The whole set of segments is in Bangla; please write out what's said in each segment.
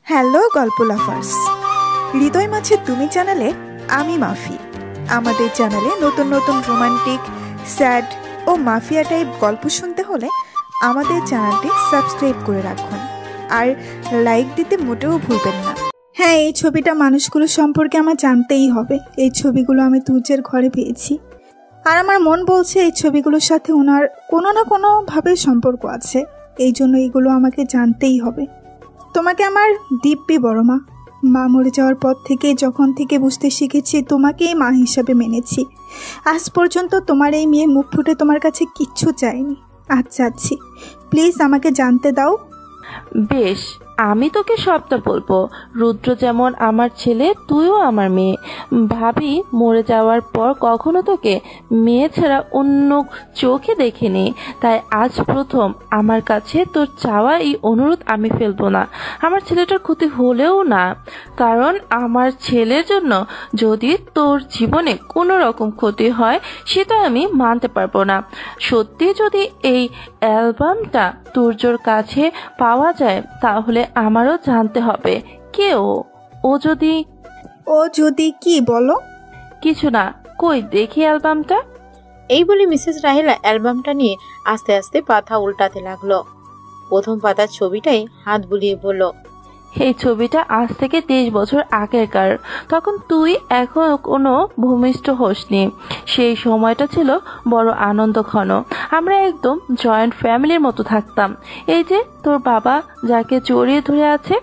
হ্যালো গল্প লাভার্স, হৃদয় মাঝে তুমি চ্যানেলে আমি মাফি। আমাদের চ্যানেলে নতুন নতুন রোমান্টিক, স্যাড ও মাফিয়া টাইপ গল্প শুনতে হলে আমাদের চ্যানেলটি সাবস্ক্রাইব করে রাখুন আর লাইক দিতে মোটেও ভুলবেন না। হ্যাঁ, এই ছবিটা মানুষগুলো সম্পর্কে আমার জানতেই হবে। এই ছবিগুলো আমি তুর্যের ঘরে পেয়েছি আর আমার মন বলছে এই ছবিগুলোর সাথে ওনার কোনো না কোনোভাবে সম্পর্ক আছে। এই জন্য এগুলো আমাকে জানতেই হবে। তোমাকে আমার দিব্যি বড় মা। মা মরে যাওয়ার পর থেকে যখন থেকে বুঝতে শিখেছি তোমাকেই মা হিসাবে মেনেছি। আজ পর্যন্ত তোমার এই মেয়ে মুখ ফুটে তোমার কাছে কিচ্ছু চাইনি। আজ চাচ্ছি, প্লিজ আমাকে জানতে দাও। বেশ, আমি তোকে সবটা বলবো। রুদ্র যেমন আমার ছেলে, তুইও আমার মেয়ে। ভাবি মরে যাওয়ার পর কখনো তোকে মেয়ে ছাড়া অন্য চোখে দেখিনি, তাই আজ প্রথম আমার কাছে তোর চাওয়া এই অনুরোধ আমি ফেলবো না। আমার ছেলেটার ক্ষতি হলেও না, কারণ আমার ছেলের জন্য যদি তোর জীবনে কোনো রকম ক্ষতি হয় সেটা আমি মানতে পারবো না। সত্যি যদি এই অ্যালবামটা তুর্যর কাছে পাওয়া যায় তাহলে আমারও জানতে হবে কে ও। ও যদি কি বলো? কিছু না, কই দেখি অ্যালবামটা। এই বলে মিসেস রাহেলা অ্যালবামটা নিয়ে আস্তে আস্তে পাতা উল্টাতে লাগলো। প্রথম পাতার ছবিটাই হাত বুলিয়ে বলল, এই ছবিটা আজ থেকে 23 বছর আগেকার। তখন তুই এখন কোনো ভূমিষ্ঠ হোসনি। সেই সময়টা ছিল বড় আনন্দ ঘন। আমরা একদম জয়েন্ট ফ্যামিলির মতো থাকতাম। এই যে তোর বাবা যাকে জড়িয়ে ধরে আছে,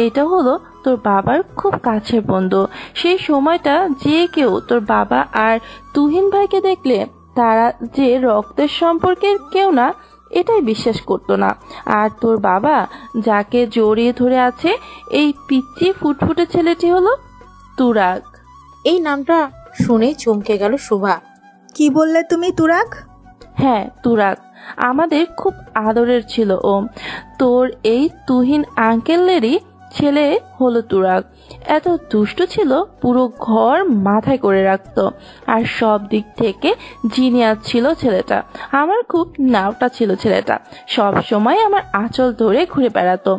এইটা হলো তোর বাবার খুব কাছের বন্ধু। সেই সময়টা যে কেউ তোর বাবা আর তুহিন ভাইকে দেখলে তারা যে রক্তের সম্পর্কের কেউ না এটাই বিশ্বাস করতো না। আর তোর বাবা যাকে জড়িয়ে ধরে আছে, এই পিচ্চি ফুটফুটে ছেলেটি হলো তুরাগ। এই নামটা শুনে চমকে গেল শুভা। কি বললে তুমি? তুরাগ? হ্যাঁ, তুরাগ আমাদের খুব আদরের ছিল ও। তোর এই তুহিন আঙ্কেলেরই ছেলে হলো তুরাগ। এত দুষ্ট ছিল, পুরো ঘর মাথায় করে রাখতো আর সব দিক থেকে জিনিয়াস ছিল ছেলেটা। আমার খুব নাওটা ছিল ছেলেটা। সব সময় আমার আঁচল ধরে ঘুরে বেড়াতো,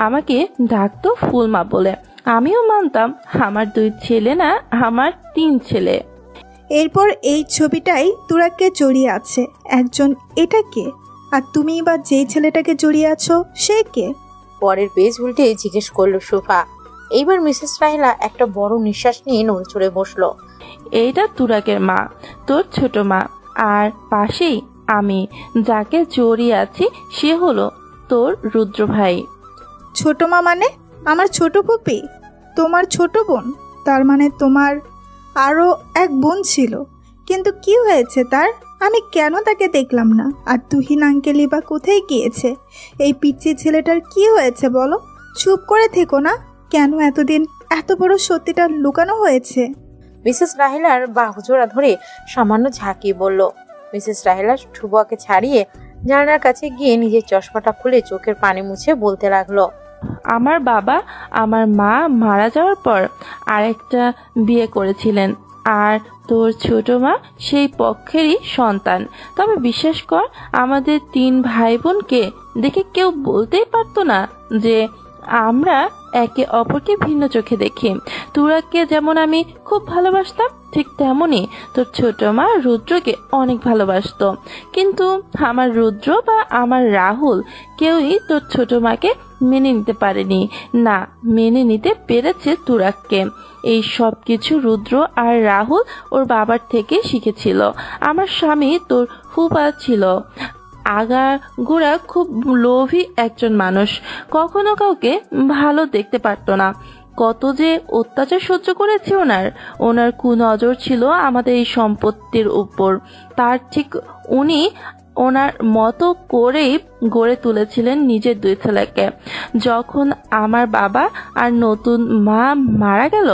আমাকে ডাকতো ফুলমা বলে। আমিও মানতাম আমার 2 ছেলে না, আমার 3 ছেলে। এরপর এই ছবিটাই তুরাগকে জড়িয়ে আছে একজন, এটা কে? আর তুমি বা যেই ছেলেটাকে জড়িয়ে আছো সে কে? পরের পেজ উল্টে জিজ্ঞেস করলো শুভা। এইবার মিসেস রাহেলা একটা বড় নিঃশ্বাস নিয়ে নড়ে বসলো। এইটা তুরাগের মা, তোর ছোট মা। আর পাশেই আমি যাকে জড়িয়ে আছি সে হলো তোর রুদ্র ভাই। ছোট মা মানে? আমার ছোট পুপি? তোমার ছোট বোন? তার মানে তোমার আরও এক বোন ছিল, কিন্তু কি হয়েছে তার? আমি কেন তাকে দেখলাম না? আর তুহিন আঙ্কেলি বা কোথায় গিয়েছে? এই পিচ্চি ছেলেটার কি হয়েছে বলো? চুপ করে থেকো না কেন? এতদিন এত বড় সত্যিটা লুকানো হয়েছে। মিসেস রাহেলার বাহুজোড়া ধরে সামান্য ঝাঁকিয়ে বলল। মিসেস রাহেলা শুভাকে ছাড়িয়ে জানালার কাছে গিয়ে নিজের চশমাটা খুলে চোখের পানি মুছে বলতে লাগলো, আমার বাবা আমার মা মারা যাওয়ার পর আরেকটা বিয়ে করেছিলেন, আর তোর ছোট মা সেই পক্ষেরই সন্তান। তবে বিশ্বাস কর, আমাদের 3 ভাই বোনকে দেখে কেউ বলতেই পারতো না যে আমরা একে অপরকে ভিন্ন চোখে দেখি। তুরাগকে যেমন আমি খুব ভালোবাসতাম, ঠিক তেমনই তোর ছোট মা রুদ্রকে অনেক ভালোবাসতো। কিন্তু আমার রুদ্র বা আমার রাহুল কেউই তোর ছোট মাকে মেনে নিতে পারেনি। না, মেনে নিতে পেরেছে তুরাগকে। এই সব কিছু রুদ্র আর রাহুল ওর বাবার থেকে শিখেছিল। আমার স্বামী তোর ফুপা ছিল আগাগোড়া খুব লোভী একজন মানুষ, কখনো কাউকে ভালো দেখতে পারতো না। কত যে অত্যাচার সহ্য করেছে ওনার কুনজর ছিল আমাদের এই সম্পত্তির উপর। তার ঠিক উনি ওনার মতো করেই গড়ে তুলেছিলেন নিজের 2 ছেলেকে। যখন আমার বাবা আর নতুন মা মারা গেল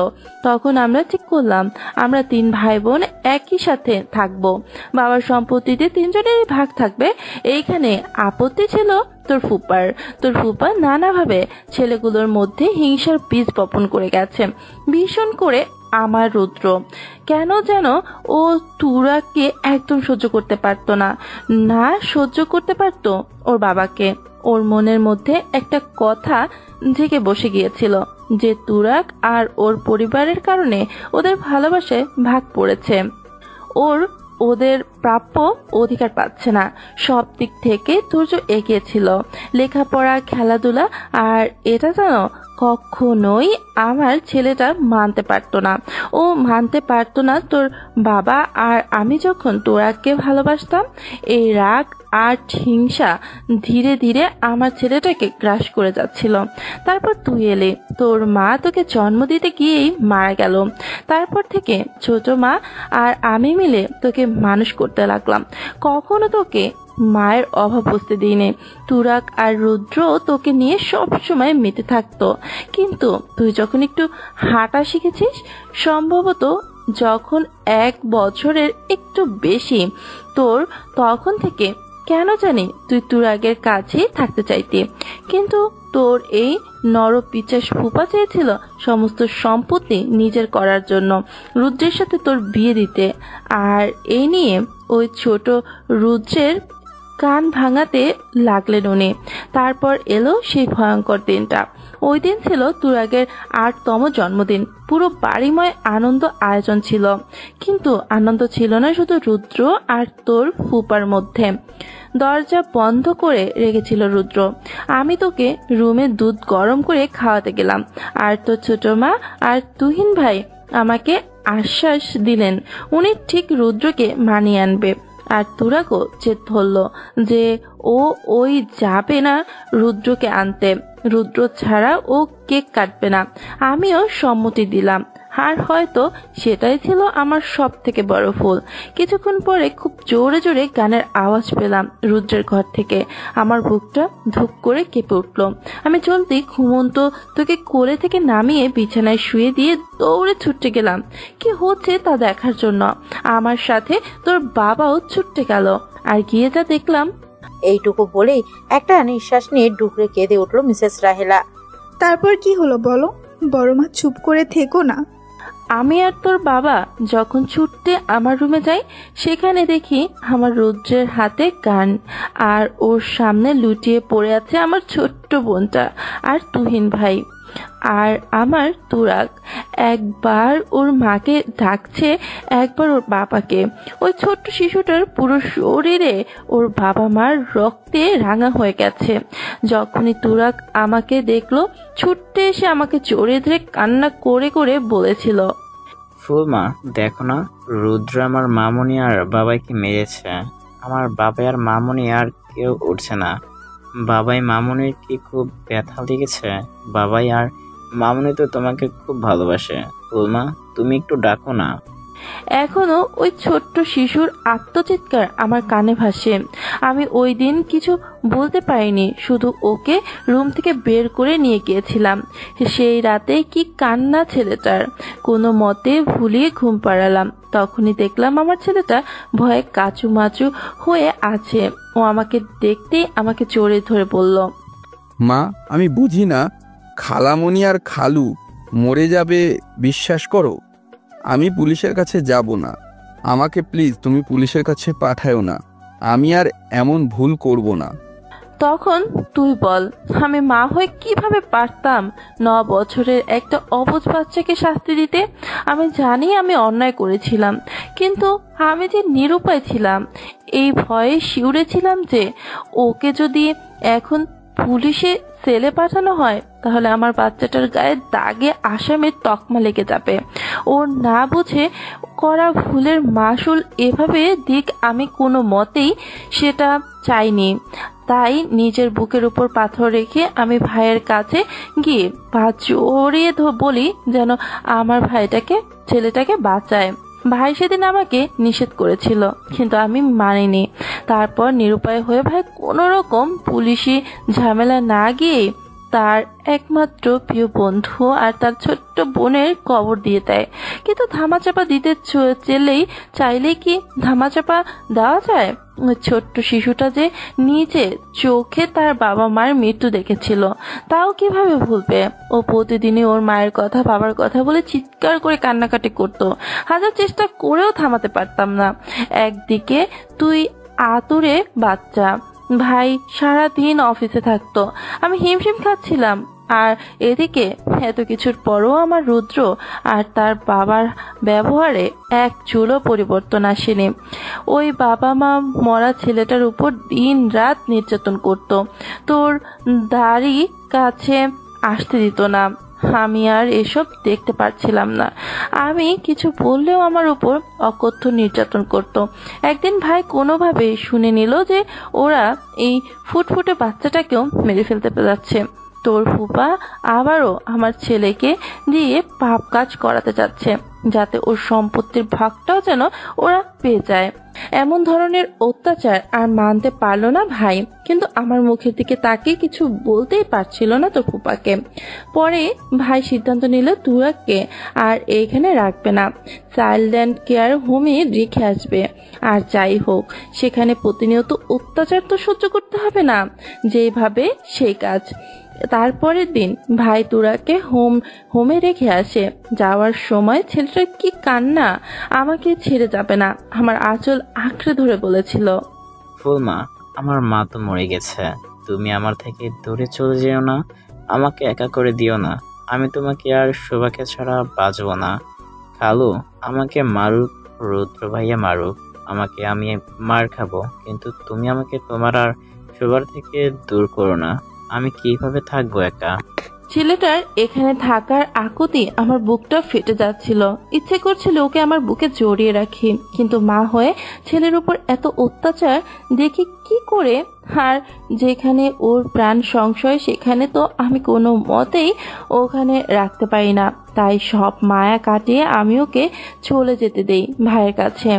তখন আমরা ঠিক করলাম আমরা 3 ভাই বোন একই সাথে থাকবো। বাবার সম্পত্তিতে 3 জনেরই ভাগ থাকবে। এইখানে আপত্তি ছিল তোর ফুপা নানাভাবে ছেলেগুলোর মধ্যে হিংসার বীজ বপন করে গেছে, ভীষণ করে। আমার রুদ্র কেন যেন ও তুরাগকে একদম সহ্য করতে পারতো না, না সহ্য করতে পারতো ওর বাবাকে। ওর মনের মধ্যে একটা কথা ঝেঁকে বসে গিয়েছিল যে তুরাগ আর ওর পরিবারের কারণে ওদের ভালোবাসায় ভাগ পড়েছে। ওদের প্রাপ্য অধিকার পাচ্ছে না। সব দিক থেকে তুর্য এগিয়েছিল, লেখাপড়া, খেলাধুলা। আর এটা জানো, কখনোই আমার ছেলেটা মানতে পারতো না। ও মানতে পারতো না তোর বাবা আর আমি যখন তোরাকে ভালোবাসতাম। এই রাগ আর হিংসা ধীরে ধীরে আমার ছেলেটাকে গ্রাস করে যাচ্ছিল। তারপর তুই এলি, তোর মা তোকে জন্ম দিতে গিয়েই মারা গেল। তারপর থেকে ছোট মা আর আমি মিলে তোকে মানুষ করতে লাগলাম। কখনো তোকে মায়ের অভাব বুঝতে দিইনি। তুরাগ আর রুদ্র তোকে নিয়ে সব সময় মেতে থাকতো। কিন্তু তুই যখন একটু হাঁটা শিখেছিস, সম্ভবত যখন 1 বছরের একটু বেশি তোর, তখন থেকে কেন জানি তুই তুরাগের কাছেই থাকতে চাইতি। কিন্তু তোর এই নরপিচাস ফুপা চেয়েছিল সমস্ত সম্পত্তি নিজের করার জন্য, রুদ্রের সাথে তোর বিয়ে দিতে। আর এই নিয়ে ওই ছোট রুদ্রের কান ভাঙাতে লাগলেন উনি। তারপর এলো সেই ভয়ঙ্কর দিনটা। ওই দিন ছিল তুরাগের 8তম জন্মদিন। পুরো বাড়িময় আনন্দ আয়োজন ছিল, কিন্তু আনন্দ ছিল না শুধু রুদ্র আর তোর ফুপার মধ্যে। দরজা বন্ধ করে রেখেছিল রুদ্র। আমি তোকে রুমে দুধ গরম করে খাওয়াতে গেলাম, আর তোর ছোট মা আর তুহিন ভাই আমাকে আশ্বাস দিলেন উনি ঠিক রুদ্রকে মানিয়ে আনবে। আর তুরাগও জেদ ধরলো যে ওই যাবে না রুদ্রকে আনতে, রুদ্র ছাড়া ও কেক কাটবে না। আমিও সম্মতি দিলাম, আর হয়তো সেটাই ছিল আমার সব থেকে বড় ভুল। কিছুক্ষণ পরে খুব জোরে জোরে গানের আওয়াজ পেলাম রুদ্রের ঘর থেকে। আমার বুকটা ধুক করে কেঁপে উঠল। আমি জলদি ঘুমন্ত তোকে কোলে থেকে নামিয়ে বিছানায় শুয়ে দিয়ে দৌড়ে ছুটে গেলাম কি হচ্ছে তা দেখার জন্য। আমার সাথে তোর বাবাও ছুটে গেল, আর গিয়ে যা দেখলাম। এইটুকু বলেই একটা নিঃশ্বাস নিয়ে ডুকরে কেঁদে উঠল মিসেস রাহেলা। তারপর কি হলো বলো? বড় মা চুপ করে থেকো না। আমি আর তোর বাবা যখন ছুটতে আমার রুমে যাই, সেখানে দেখি আমার রুদ্রের হাতে গান, আর ওর সামনে লুটিয়ে পড়ে আছে আমার ছোট্ট বোনটা আর তুহিন ভাই আর আমার তুরাগ। একবার ওর মাকে ডাকছে, একবার ওর বাবাকে। ওই ছোট্ট শিশুটার পুরো শরীরে ওর বাবা মার রক্তে রাঙা হয়ে গেছে। যখনই তুরাগ আমাকে দেখলো, ছুটতে এসে আমাকে জড়িয়ে ধরে কান্না করে করে বলেছিল, ফুলমা দেখো না, রুদ্র আমার মামুনি আর বাবাইকে মেরেছে। আমার বাবাই আর মামুনি আর কেউ উঠছে না। বাবাই মামুনির কি খুব ব্যথা লেগেছে? বাবাই আর মামুনি তো তোমাকে খুব ভালোবাসে। ফুলমা তুমি একটু ডাকো না। এখনো ওই ছোট্ট শিশুর আত্মচিৎকার আমার কানে ভাসে। আমি ওই দিন কিছু বলতে পারিনি, শুধু ওকে রুম থেকে বের করে নিয়ে গিয়েছিলাম। সেই রাতে কি কান্না ছেলেটার! কোনো মতে ভুলিয়ে ঘুম পাড়ালাম। তখনই দেখলাম আমার ছেলেটা ভয়ে কাচুমাচু হয়ে আছে। ও আমাকে দেখতেই আমাকে জড়িয়ে ধরে বলল, মা আমি বুঝি না, খালামণি আর খালু মরে যাবে বিশ্বাস করো। আমি পুলিশের কাছে যাব না, আমাকে প্লিজ তুমি পুলিশের কাছে পাঠায়ো না। আমি আর এমন ভুল করব না। তখন তুই বল, আমি মা হয়ে কিভাবে পারতাম 9 বছরের একটা অবুঝ বাচ্চাকে শাস্তি দিতে? আমি জানি আমি অন্যায় করেছিলাম, কিন্তু আমি যে নিরুপায় ছিলাম। এই ভয়ে শিউরে ছিলাম যে ওকে যদি এখন পুলিশে সেলে পাঠানো হয়, তাহলে আমার বাচ্চাটার গায়ে দাগে আসামের তকমা লেগে যাবে। ও না বুঝে করা ভুলের মাসুল এভাবে দিক আমি কোনো মতেই সেটা চাইনি। তাই নিজের বুকের উপর পাথর রেখে আমি ভাইয়ের কাছে গিয়ে পা জড়িয়ে বলি যেন আমার ছেলেটাকে বাঁচায়। ভাই সেদিন আমাকে নিষেধ করেছিল, কিন্তু আমি মানিনি। তারপর নিরুপায় হয়ে ভাই কোনো রকম পুলিশি ঝামেলা না গিয়ে তার একমাত্র প্রিয় বন্ধু আর তার ছোট্ট বোনের কবর দিয়ে দেয়। কিন্তু ধামাচাপা দিতে চাইলেই কি ধামাচাপা দেওয়া যায়? ওই ছোট্ট শিশুটা যে নিজে চোখে তার বাবা মায়ের মৃত্যু দেখেছিল, তাও কিভাবে ভুলবে? ও প্রতিদিনই ওর মায়ের কথা, বাবার কথা বলে চিৎকার করে কান্নাকাটি করতো। হাজার চেষ্টা করেও থামাতে পারতাম না। একদিকে তুই আতুরে বাচ্চা, ভাই সারাদিন অফিসে থাকতো, আমি হিমশিম খাচ্ছিলাম। আর এদিকে এত কিছুর পরও আমার রুদ্র আর তার বাবার ব্যবহারে এক চুলও পরিবর্তন আসেনি। ওই বাবা মা মরা ছেলেটার উপর দিন রাত নির্যাতন করত, তোর দাড়ি কাছে আসতে দিত না। আমি আর এসব দেখতে পারছিলাম না। আমি কিছু বললেও আমার উপর অকথ্য নির্যাতন করত। একদিন ভাই কোনোভাবে শুনে নিল যে ওরা এই ফুটফুটে বাচ্চাটাকেও মেরে ফেলতে যাচ্ছে। তোর ফুপা আবারও আমার ছেলেকে দিয়ে পাপ কাজ করাতে চাচ্ছে, যাতে ওর সম্পত্তির ভাগটাও যেন ওরা পেয়ে যায়। এমন ধরনের অত্যাচার আর মানতে পারলো না ভাই, কিন্তু আমার মুখের দিকে তাকে কিছু বলতেই পারছিল না তোর ফুপাকে। পরে ভাই সিদ্ধান্ত নিল তুরাককে আর এইখানে রাখবে না, চাইল্ড অ্যান্ড কেয়ার হোমে রেখে আসবে। আর যাই হোক, সেখানে প্রতিনিয়ত অত্যাচার তো সহ্য করতে হবে না, যেভাবে সেই কাজ। তারপরের দিন ভাই তুরাকে হোমে রেখে আসে। যাওয়ার সময় ছেলেটার কি কান্না! আমাকে ছেড়ে যাবে না, আমার আঁচল আঁকড়ে ধরে বলেছিল, ফুলমা, আমার মা তো মরে গেছে, তুমি আমার থেকে দূরে চলে যেও না, আমাকে একা করে দিও না। আমি তোমাকে আর শোভাকে ছাড়া বাঁচব না। খালু আমাকে মারুক, রুদ্র ভাইয়া মারুক আমাকে, আমি মার খাবো, কিন্তু তুমি আমাকে তোমার আর শোভার থেকে দূর করো না। আমি কিভাবে থাকবো একা? ছেলেটার এখানে থাকার আকুতি আমার বুকটা ফেটে যাচ্ছিল। ইচ্ছে করছিল ওকে আমার বুকে জড়িয়ে রাখি, কিন্তু মা হয়ে ছেলের উপর এত অত্যাচার দেখি কি করে। আর যেখানে ওর প্রাণ সংশয়, সেখানে তো আমি কোনো মতেই ওখানে রাখতে পারি না। তাই সব মায়া কাটিয়ে আমি ওকে চলে যেতে দেই ভাইয়ের কাছে।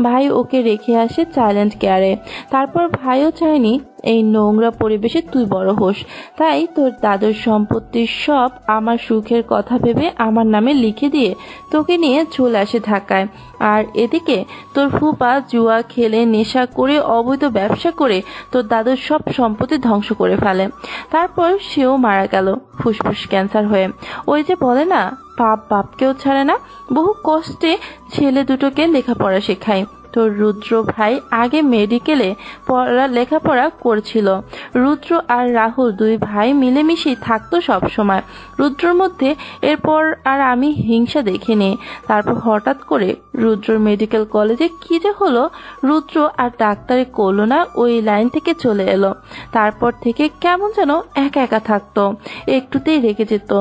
ভাই ওকে রেখে আসে চাইল্ড কেয়ারে। তারপর ভাইও চায়নি এই নোংরা পরিবেশে তুই বড় হোস, তাই তোর দাদুর সম্পত্তির সব আমার সুখের কথা ভেবে আমার নামে লিখে দিয়ে তোকে নিয়ে চলে আসে ঢাকায়। আর এদিকে তোর ফুপা জুয়া খেলে, নেশা করে, অবৈধ ব্যবসা করে তোর দাদুর সব সম্পত্তি ধ্বংস করে ফেলে। তারপর সেও মারা গেল ফুসফুস ক্যান্সার হয়ে। ওই যে বলে না, পাপ বাপকেও ছাড়ে না। বহু কষ্টে ছেলে দুটোকে লেখাপড়া শেখায়। তোর রুদ্র ভাই আগে মেডিকেলে লেখাপড়া করছিল। রুদ্র আর রাহুল দুই ভাই মিলেমিশেই থাকতো সব সময়। রুদ্রর মধ্যে এরপর আর আমি হিংসা দেখিনি। তারপর হঠাৎ করে রুদ্রর মেডিকেল কলেজে কি যে হলো, রুদ্র আর ডাক্তারি করলো না, ওই লাইন থেকে চলে এলো। তারপর থেকে কেমন যেন একা একা থাকতো, একটুতেই রেগে যেত।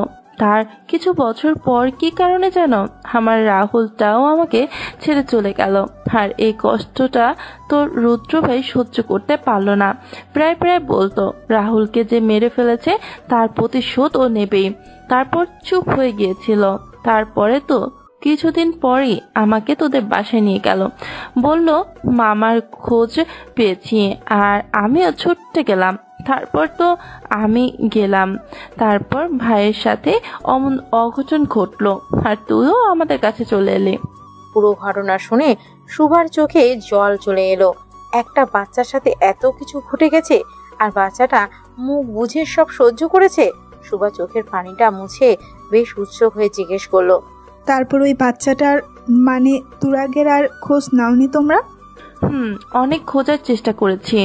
তার কিছু বছর পর কি কারণে যেন আমার রাহুলটাও আমাকে ছেড়ে চলে গেল। আর এই কষ্টটা তোর রুদ্র ভাই সহ্য করতে পারলো না। প্রায় প্রায় বলতো রাহুলকে যে মেরে ফেলেছে তার প্রতিশোধ ও নেবেই। তারপর চুপ হয়ে গিয়েছিল। তারপরে তো কিছুদিন পরই আমাকে তোদের বাসায় নিয়ে গেল, বলল মামার খোঁজ পেয়েছি। আর আমিও ছুটতে গেলাম। তারপর তো আমি গেলাম। তারপর ভাইয়ের সাথে অমন অঘটন ঘটলো, আর তুইও আমাদের কাছে চলে এলি। পুরো ঘটনা শুনে সুভার চোখে জল চলে এলো। একটা বাচ্চার সাথে এত কিছু ঘটে গেছে, আর বাচ্চাটা মুখ বুঝে সব সহ্য করেছে। সুভা চোখের পানিটা মুছে বেশ উৎসুক হয়ে জিজ্ঞেস করলো, তারপর ওই বাচ্চাটার মানে তুরাগের আর খোঁজ নাওনি তোমরা? অনেক খোঁজার চেষ্টা করেছি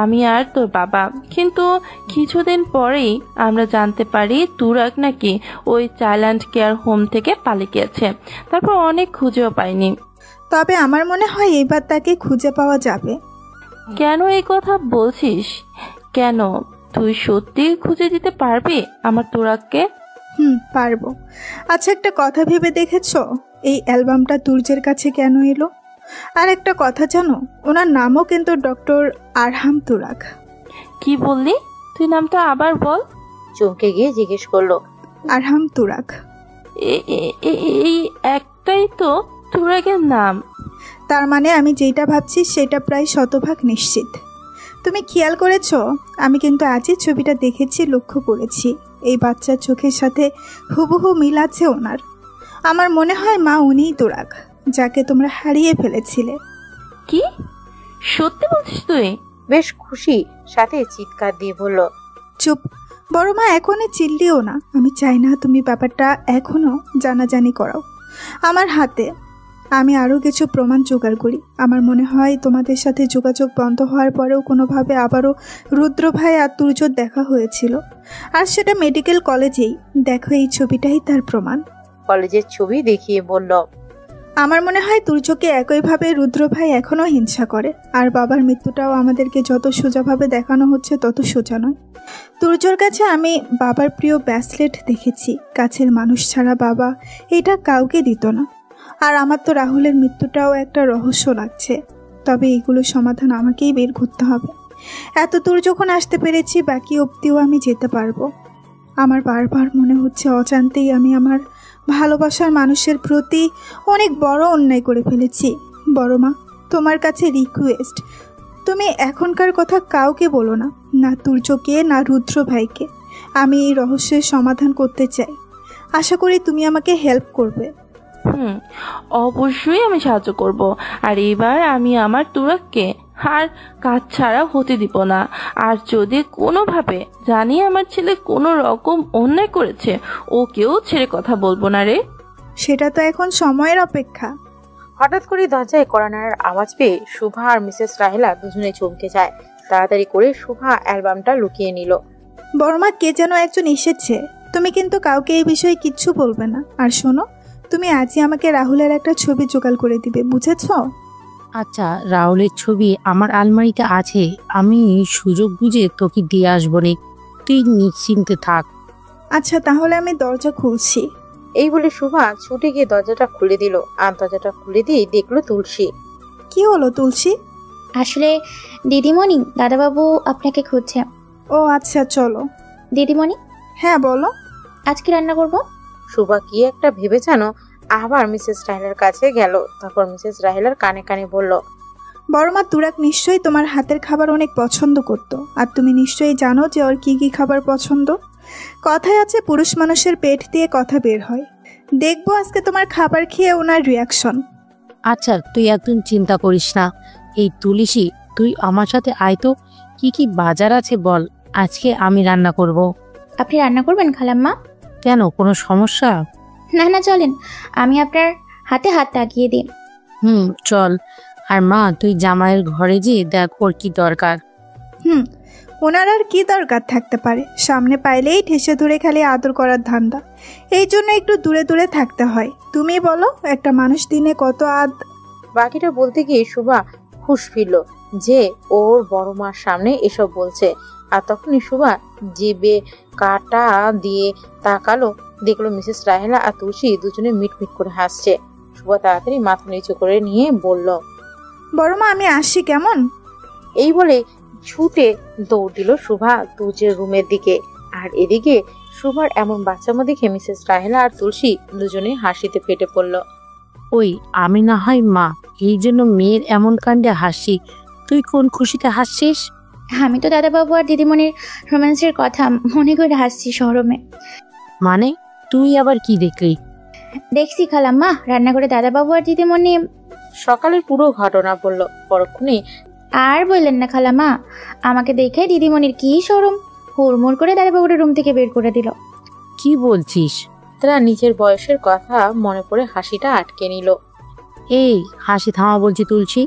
আমি আর তোর বাবা, কিন্তু কিছুদিন পরেই আমরা জানতে পারি তুরাগ নাকি ওই চাইল্ড কেয়ার হোম থেকে পালিয়ে গেছে। তারপর অনেক খুঁজেও পাইনি। তবে আমার মনে হয় এবার তাকে খুঁজে পাওয়া যাবে। কেন এই কথা বলছিস? কেন, তুই সত্যি খুঁজে দিতে পারবি আমার তুরাগকে? পারবো। আচ্ছা, একটা কথা ভেবে দেখেছো এই অ্যালবামটা তুর্যের কাছে কেন এলো? আর একটা কথা জানো, ওনার নামও কিন্তু ডক্টর আরহাম তুরাগ। কি বললি? তুই নামটা আবার বল। চমকে গিয়ে জিজ্ঞেস করলো, আরহাম তুরাগ। এই একটাই তো তুরাগের নাম। তার মানে আমি যেটা ভাবছি সেটা প্রায় শতভাগ নিশ্চিত। তুমি খেয়াল করেছো, আমি কিন্তু আজই ছবিটা দেখেছি, লক্ষ্য করেছি এই বাচ্চার চোখের সাথে হুবহু মিল আছে ওনার। আমার মনে হয় মা উনিই তুরাগ, যাকে তোমরা হারিয়ে ফেলেছিলে। কি সত্যি বলছিস তুই? বেশ খুশি সাথে চিৎকার দিয়ে বলল, চুপ, বড় মা, এখনই চিল্লিও না। আমি চাই না তুমি ব্যাপারটা এখনো জানাজানি করাও। আমার হাতে আমি আরও কিছু প্রমাণ জোগাড় করি। আমার মনে হয় তোমাদের সাথে যোগাযোগ বন্ধ হওয়ার পরেও কোনোভাবে আবারও রুদ্র ভাই আর তুর্যর দেখা হয়েছিল, আর সেটা মেডিকেল কলেজেই। দেখো, এই ছবিটাই তার প্রমাণ। কলেজের ছবি দেখিয়ে বলল, আমার মনে হয় তুর্যকে একইভাবে রুদ্র ভাই এখনও হিংসা করে, আর বাবার মৃত্যুটাও আমাদেরকে যত সোজাভাবে দেখানো হচ্ছে তত সোজা নয়। তুর্যর কাছে আমি বাবার প্রিয় ব্রেসলেট দেখেছি, কাছের মানুষ ছাড়া বাবা এটা কাউকে দিত না। আর আমার তো রাহুলের মৃত্যুটাও একটা রহস্য লাগছে, তবে এগুলোর সমাধান আমাকেই বের করতে হবে। এত দূর যখন আসতে পেরেছি, বাকি অবধিও আমি যেতে পারবো। আমার বারবার মনে হচ্ছে অজান্তেই আমি আমার ভালোবাসার মানুষের প্রতি অনেক বড় অন্যায় করে ফেলেছি। বড় মা, তোমার কাছে রিকোয়েস্ট, তুমি এখনকার কথা কাউকে বলো না, না তুর্যকে না রুদ্র ভাইকে। আমি এই রহস্যের সমাধান করতে চাই। আশা করি তুমি আমাকে হেল্প করবে। অবশ্যই আমি সাহায্য করব। আর এবার আমি আমার তুরাককে আর কাজ ছাড়া হতে দিব না। আর যদি কোনোভাবে জানি আমার ছেলে কোনো রকম অন্যায় করেছে, ওকেও ছেড়ে কথা বলবো না রে। সেটা তো এখন সময়ের অপেক্ষা। হঠাৎ করে দরজায় কড়া নাড়ার আওয়াজ পেয়ে শুভা আর মিসেস রাহেলা দুজনে চমকে যায়। তাড়াতাড়ি করে শুভা অ্যালবামটা লুকিয়ে নিল। বড়মা, কে যেন একজন এসেছে। তুমি কিন্তু কাউকে এই বিষয়ে কিচ্ছু বলবে না। আর শোনো, তুমি আজই আমাকে রাহুলের একটা ছবি জোগাড় করে দিবে, বুঝেছো? আচ্ছা, রাহুলের ছবি আমার আলমারিতে আছে, আমি সুযোগ বুঝে তোকে দিয়ে আসবো রে, তুই নিশ্চিন্তে থাক। আচ্ছা, তাহলে আমি দরজা খুলছি। এই বলে শুভা ছুটে গিয়ে দরজাটা খুলে দিল। আর দরজাটা খুলে দিয়ে দেখলো তুলসী। কি হলো তুলসী? আসলে দিদিমণি, দাদাবাবু আপনাকে খুঁজছে। ও আচ্ছা, চলো। দিদিমণি, হ্যাঁ বলো। আজ কি রান্না করব? শুভা কি একটা ভেবে জানো আবার মিসেস রাহেলার কাছে গেল। তারপর মিসেস রাহেলার কানে কানে বলল, বড়মা, তুরাক নিশ্চয়ই তোমার হাতের খাবার অনেক পছন্দ করত, আর তুমি নিশ্চয়ই জানো যে ওর কি কি খাবার পছন্দ। কথায় আছে, পুরুষ মানুষের পেট দিয়ে কথা বের হয়। দেখবো আজকে তোমার খাবার খেয়ে ওনার রিয়াকশন। আচ্ছা, তুই একদম চিন্তা করিস না। এই তুলসী, তুই আমার সাথে আয় তো, কি কি বাজার আছে বল, আজকে আমি রান্না করব। আপনি রান্না করবেন খালাম্মা? কেন, কোনো সমস্যা? না না, চলেন, আমি আপনার হাতে হাত লাগিয়ে দিই। চল। আর মা, তুই জামাইয়ের ঘরে যেয়ে দেখ ওর কি দরকার। ওনার আর কি দরকার থাকতে পারে? সামনে পাইলেই ঠেসে ধরে খালি আদর করার ধান্দা। এই জন্য একটু দূরে দূরে থাকতে হয়। তুমি বলো, একটা মানুষ দিনে কত বাকিটা বলতে গিয়ে শুভা হুঁশ ফিরল যে ওর বড় মার সামনে এসব বলছে। আর তখনই শুভা জিভে কাটা দিয়ে তাকালো, দেখলো মিসেস রাহেলা আর তুলসী দুজনে মিটমিট করে হাসছে। শুভা তাড়াতাড়ি মাথা নিচু করে নিয়ে বলল, বড়মা, আমি আসি কেমন? এই বলে ছুটে দৌড় দিল শুভা তুর্যের রুমের দিকে। আর এদিকে শুভার এমন বাচ্চামো দেখে মিসেস রাহেলা আর তুলসী দুজনে হাসিতে ফেটে পড়ল। ওই, আমি না হয় মা, এই জন্য মেয়ের এমন কাণ্ডে হাসি, তুই কোন খুশিতে হাসছিস? আমি তো দাদাবাবু আর দিদিমণির রোম্যান্সের কথা মনে করে হাসছি শরমে। মানে, তুই আবার কি দেখলি? দেখছি খালাম্মা, রান্না করে দাদাবাবু আর দিদিমণি। সকালের পুরো ঘটনা বলল। পরক্ষণে, আর বললেন না খালাম্মা, আমাকে দেখে দিদিমণির কি শরম, হুড়মুড় করে দাদাবাবুর রুম থেকে বের করে দিল। কি বলছিস? তারা নিজের বয়সের কথা মনে পড়ে হাসিটা আটকে নিল। এই, হাসি থামা বলছি তুলসী।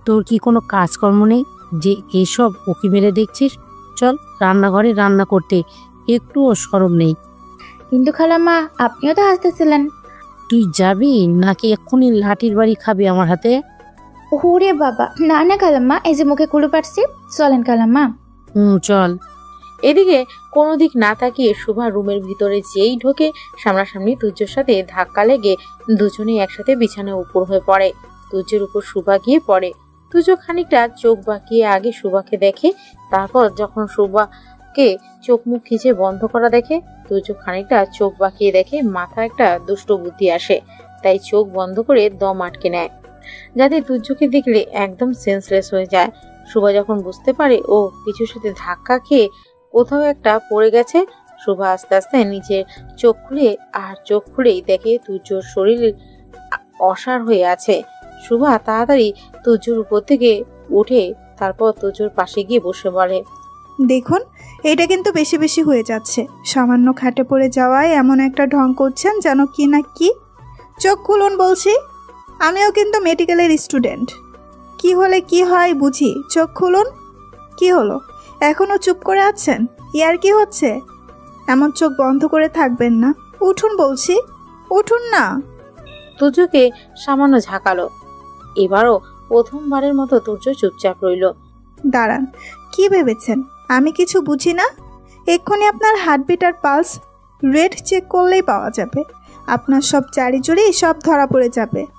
তোর কি কোনো কাজকর্ম নেই যে এসব উকি মেরে দেখছিস? চল রান্নাঘরে রান্না করতে, একটুও শরম নেই। কিন্তু খালাম্মা, আপনিও তো হাসতেছিলেন। তুই যাবি নাকি এক্ষুনি লাঠির বাড়ি খাবি আমার হাতে? ওরে বাবা, না না খালাম্মা, এই যে মুখে কুলু পারছি, চলেন খালাম্মা। চল। এদিকে কোনো দিক না তাকিয়ে শুভা রুমের ভিতরে যেই ঢোকে, সামনাসামনি তুর্যের সাথে ধাক্কা লেগে দুজনেই একসাথে বিছানায় উপর হয়ে পড়ে। তুর্যের উপর শুভা গিয়ে পড়ে। তুর্য খানিকটা চোখ বাঁকিয়ে আগে শুভাকে দেখে, তারপর যখন শুভাকে চোখ মুখ খিচে বন্ধ করা দেখে, তুর্য খানিকটা চোখ বাঁকিয়ে দেখে মাথা একটা দুষ্ট বুদ্ধি আসে, তাই চোখ বন্ধ করে দম আটকে নেয়, যাতে তুর্যকে দেখলে একদম সেন্সলেস হয়ে যায়। শুভা যখন বুঝতে পারে ও কিছুর সাথে ধাক্কা খেয়ে কোথাও একটা পড়ে গেছে, শুভা আস্তে আস্তে নিচে চোখ খুলে, আর চোখ খুলেই দেখে তুর্যর শরীর অসাড় হয়ে আছে। শুভা তাড়াতাড়ি তুর্যর উপর থেকে উঠে তারপর তুর্যর পাশে গিয়ে বসে বলে, দেখুন, এটা কিন্তু বেশি বেশি হয়ে যাচ্ছে। সামান্য খাটে পড়ে যাওয়ায় এমন একটা ঢং করছেন যেন কি না কি। চোখ খুলুন বলছি। আমিও কিন্তু মেডিকেলের স্টুডেন্ট। কি হলে কি হয় বুঝি, চোখ খুলুন। কি হলো, এখনো চুপ করে আছেন? ইয়ার কি হচ্ছে? এমন চোখ বন্ধ করে থাকবেন না, উঠুন বলছি, উঠুন না। তুর্যকে সামান্য ঝাঁকালো। এবারও প্রথমবারের মতো তুর্য চুপচাপ রইল। দাঁড়ান, কি ভেবেছেন আমি কিছু বুঝি না? এক্ষুনি আপনার হার্টবিট আর পালস রেট চেক করলেই পাওয়া যাবে। আপনার সব চারি জুড়ি সব ধরা পড়ে যাবে।